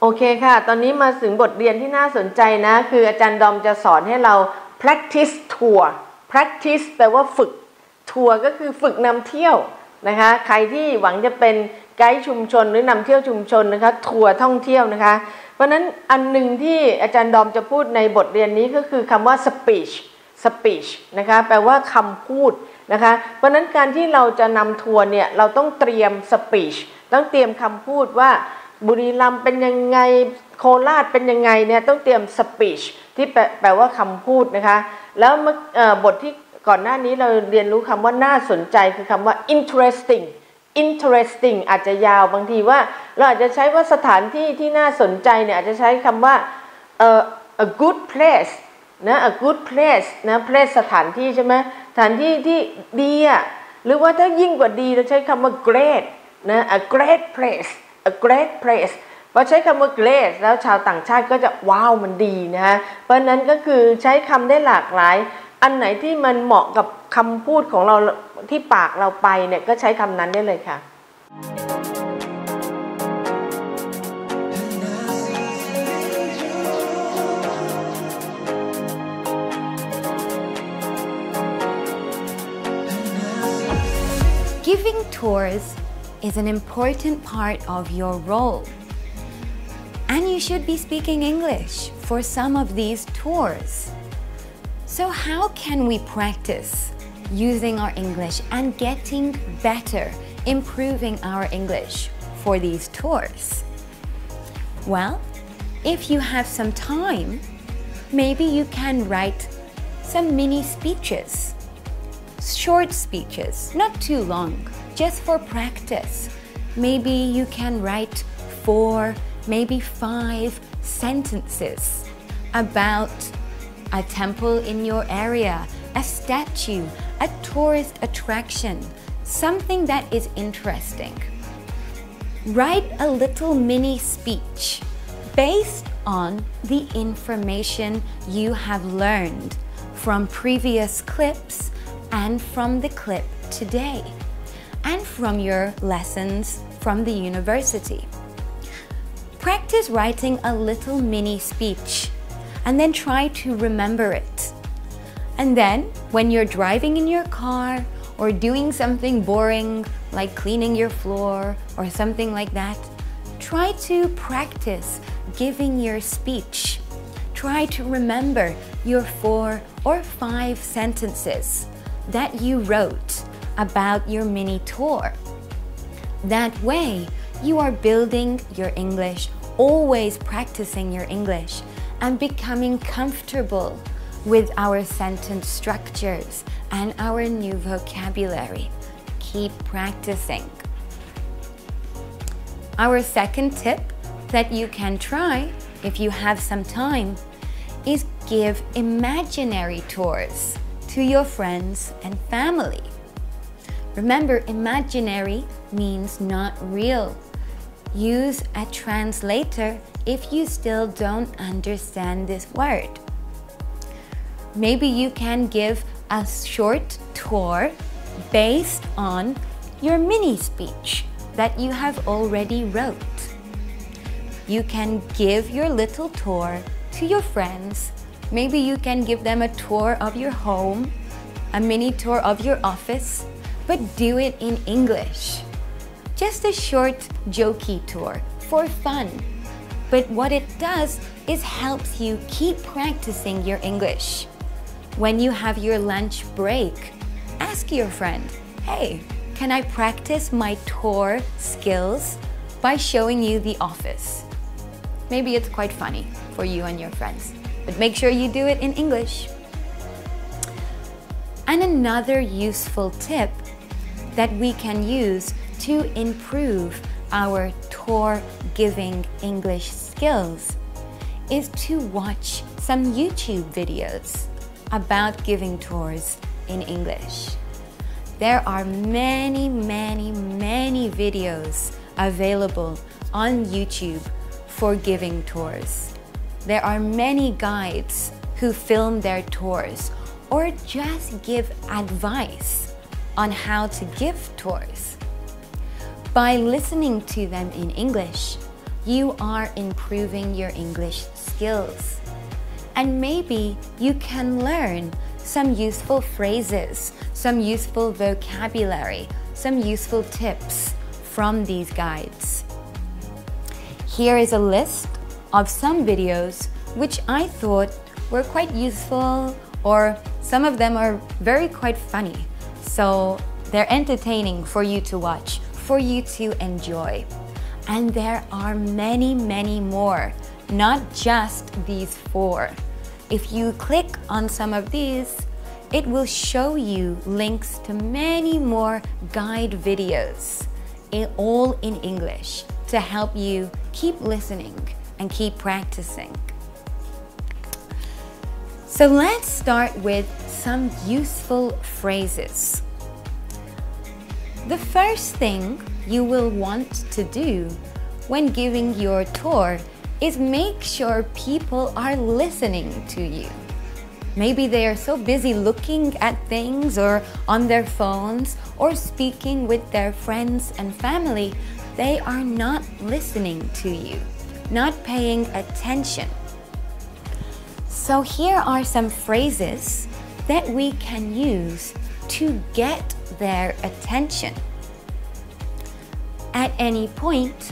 โอเคค่ะตอนนี้มาถึงบทเรียนที่น่าสนใจนะคืออาจารย์ดอมจะสอนให้เรา practice tour practice แปลว่าฝึกทัวร์ก็คือฝึกนำเที่ยวนะคะใครที่หวังจะเป็นไกด์ชุมชนหรือนำเที่ยวชุมชนนะคะทัวร์ท่องเที่ยวนะคะเพราะนั้นอันหนึ่งที่อาจารย์ดอมจะพูดในบทเรียนนี้ก็คือคำว่า speech นะคะแปลว่าคำพูดนะคะเพราะนั้นการที่เราจะนำทัวร์เนี่ยเราต้องเตรียม speech ต้องเตรียมคำพูดว่าบุรีรัมย์เป็นยังไงโคราชเป็นยังไงเนี่ยต้องเตรียม speech ที่แปลว่าคำพูดนะคะแล้วบทที่ก่อนหน้านี้เราเรียนรู้คำว่าน่าสนใจคือคำว่า interesting อาจจะยาวบางทีว่าเราอาจจะใช้ว่าสถานที่ที่น่าสนใจเนี่ยอาจจะใช้คำว่าa good place นะ a good place นะ place สถานที่ใช่ไหมสถานที่ที่ดีอ่ะหรือว่าถ้ายิ่งกว่าดีเราใช้คำว่า great นะ a great place พอใช้คำว่า great แล้วชาวต่างชาติก็จะว้าวมันดีนะเพราะนั้นก็คือใช้คำได้หลากหลายอันไหนที่มันเหมาะกับคำพูดของเราที่ปากเราไปเนี่ยก็ใช้คำนั้นได้เลยค่ะ Giving tours is an important part of your role, and you should be speaking English for some of these tours. So how can we practice using our English and getting better, improving our English for these tours? Well, if you have some time, maybe you can write some mini speeches, short speeches, not too long, just for practice. Maybe you can write 4, maybe 5 sentences about a temple in your area, a statue, a tourist attraction, something that is interesting. Write a little mini speech based on the information you have learned from previous clips and from the clip today, and from your lessons from the university. Practice writing a little mini speech and then try to remember it. And then when you're driving in your car or doing something boring like cleaning your floor or something like that, try to practice giving your speech. Try to remember your 4 or 5 sentences that you wrote about your mini tour. That way, you are building your English, always practicing your English, and becoming comfortable with our sentence structures and our new vocabulary. Keep practicing. Our second tip that you can try if you have some time is give imaginary tours to your friends and family. Remember, imaginary means not real. Use a translator if you still don't understand this word. Maybe you can give a short tour based on your mini speech that you have already wrote. You can give your little tour to your friends. Maybe you can give them a tour of your home, a mini tour of your office, but do it in English. Just a short, jokey tour for fun. But what it does is helps you keep practicing your English. When you have your lunch break, ask your friend, hey, can I practice my tour skills by showing you the office? Maybe it's quite funny for you and your friends, but make sure you do it in English. And another useful tip that we can use to improve our tour giving English skills is to watch some YouTube videos about giving tours in English. There are many videos available on YouTube for giving tours. There are many guides who film their tours or just give advice on how to give tours. By listening to them in English, you are improving your English skills. And maybe you can learn some useful phrases, some useful vocabulary, some useful tips from these guides. Here is a list of some videos which I thought were quite useful, or some of them are quite funny. So they're entertaining for you to watch, for you to enjoy. And there are many, many more, not just these 4. If you click on some of these, it will show you links to many more guide videos, all in English, to help you keep listening and keep practicing. So let's start with some useful phrases. The first thing you will want to do when giving your tour is make sure people are listening to you. Maybe they are so busy looking at things or on their phones or speaking with their friends and family, they are not listening to you, not paying attention. So here are some phrases that we can use to get their attention. At any point,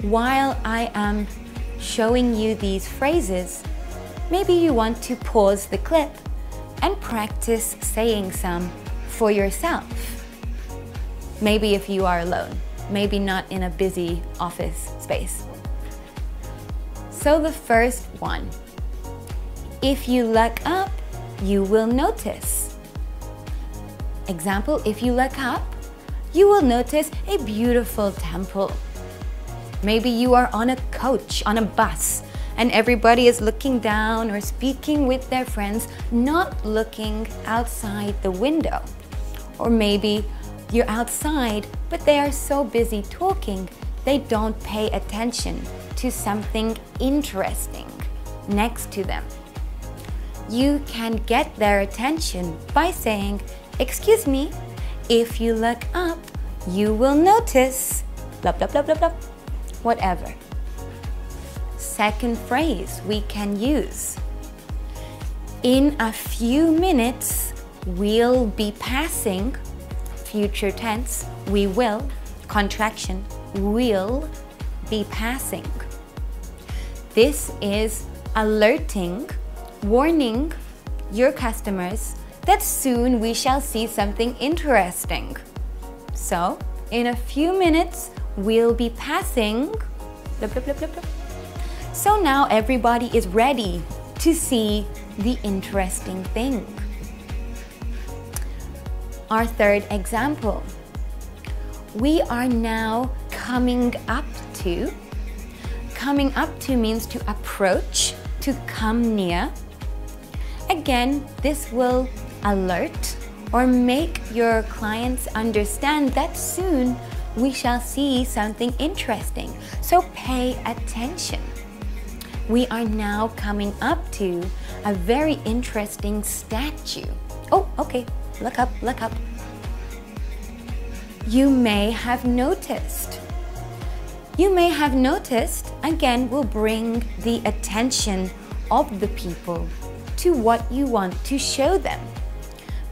while I am showing you these phrases, maybe you want to pause the clip and practice saying some for yourself. Maybe if you are alone, maybe not in a busy office space. So the first one, if you look up, you will notice. Example, if you look up, you will notice a beautiful temple. Maybe you are on a coach, on a bus, and everybody is looking down or speaking with their friends, not looking outside the window. Or maybe you're outside, but they are so busy talking, they don't pay attention to something interesting next to them. You can get their attention by saying, "Excuse me, if you look up, you will notice blah, blah, blah, blah, blah," whatever. Second phrase we can use. In a few minutes, we'll be passing, future tense, we will, contraction, will be passing. This is alerting, warning your customers that soon we shall see something interesting. So, in a few minutes, we'll be passing, blah, blah, blah, blah, blah. So now everybody is ready to see the interesting thing. Our third example. We are now coming up to. Coming up to means to approach, to come near. Again, this will alert or make your clients understand that soon we shall see something interesting. So pay attention. We are now coming up to a very interesting statue. Oh, okay, look up, look up. You may have noticed. You may have noticed, again, will bring the attention of the people to what you want to show them.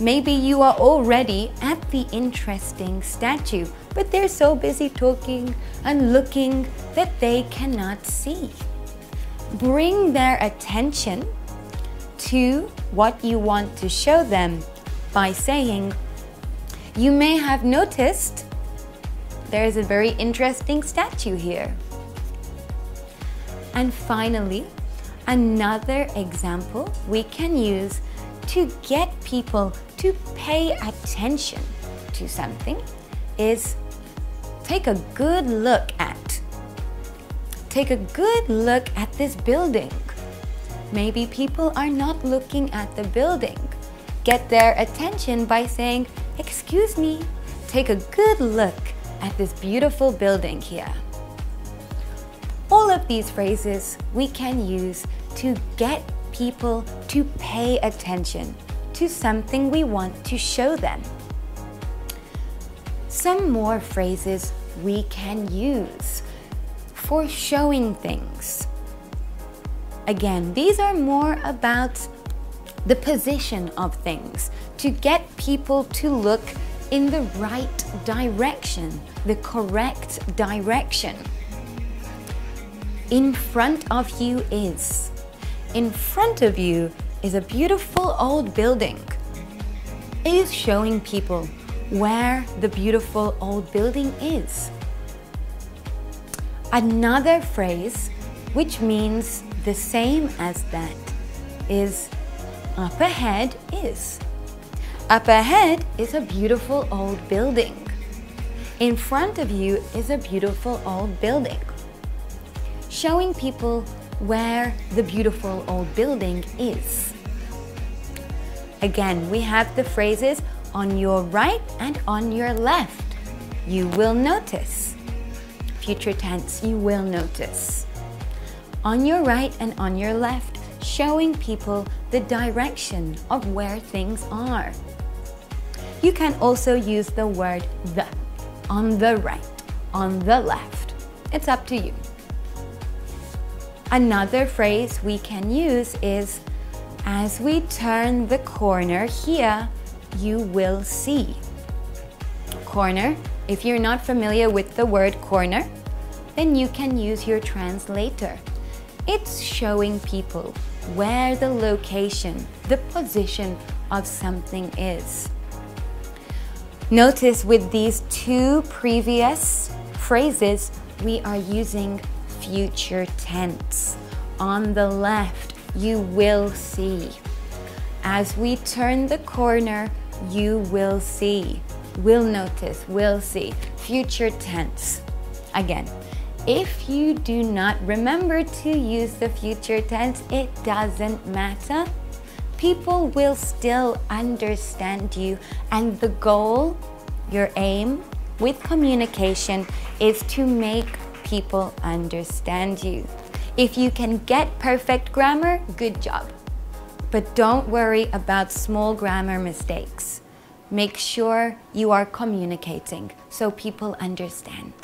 Maybe you are already at the interesting statue, but they're so busy talking and looking that they cannot see. Bring their attention to what you want to show them by saying, "You may have noticed there is a very interesting statue here." And finally, another example we can use to get people to pay attention to something is take a good look at. Take a good look at this building. Maybe people are not looking at the building. Get their attention by saying, "Excuse me, take a good look at this beautiful building here." All of these phrases we can use to get people to pay attention to something we want to show them. Some more phrases we can use. for showing things. Again, these are more about the position of things to get people to look in the right direction, the correct direction. In front of you is. In front of you is a beautiful old building. It is showing people where the beautiful old building is. Another phrase which means the same as that is up ahead is. Up ahead is a beautiful old building. In front of you is a beautiful old building. Showing people where the beautiful old building is. Again, we have the phrases on your right and on your left. You will notice. Future tense, you will notice. On your right and on your left, showing people the direction of where things are. You can also use the word the, on the right, on the left. It's up to you. Another phrase we can use is, as we turn the corner here, you will see. Corner, if you're not familiar with the word corner, then you can use your translator. It's showing people where the location, the position of something is. Notice with these two previous phrases, we are using future tense. On the left, you will see. As we turn the corner, you will see. Will notice, will see. Future tense. Again, if you do not remember to use the future tense, it doesn't matter. People will still understand you, and the goal, your aim with communication is to make people understand you. If you can get perfect grammar, good job. But don't worry about small grammar mistakes. Make sure you are communicating so people understand.